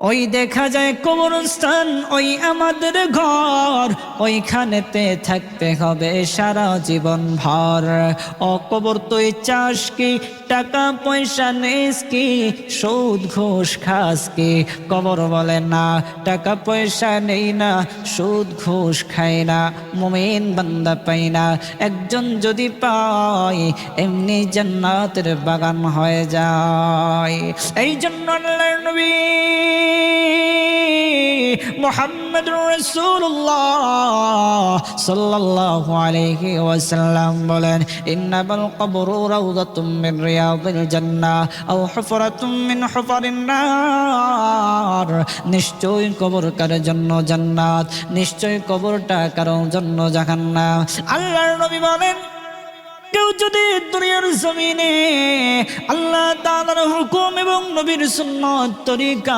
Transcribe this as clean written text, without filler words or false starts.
ওই দেখা যায় কবরস্থান, ওই আমাদের ঘর, ওইখানেতে থাকতে হবে সারা জীবন ভর। ও কবর তুই চাস কি, টাকা পয়সা নেস কি, সুদ ঘুষ খাস কি? কবর বলে না, টাকা পয়সা নেই না, সুদ ঘুষ খাই না, মুমিন বান্দা পাই না। একজন যদি পাই এমনি জান্নাতের বাগান হয়ে যায়। এই জন্য আল্লাহর নবী মুহাম্মদুর রাসূলুল্লাহ সাল্লাল্লাহু আলাইহি ওয়াসাল্লাম বলেন, ইন্নামাল কবরু রাউযাতুম মিন রিয়াদিল জান্নাহ আও হুফরাতুম মিন হুফারিন নার। নিশ্চয়ই কবর কার জন্য জান্নাত, নিশ্চয়ই কবরটা কারোর জন্য জাহান্নাম। আল্লাহর নবী বলেন, কেউ যদি দুনিয়ার জমিনে আল্লাহ তাআলার হুকুম এবং নবীর সুন্নাত তরিকা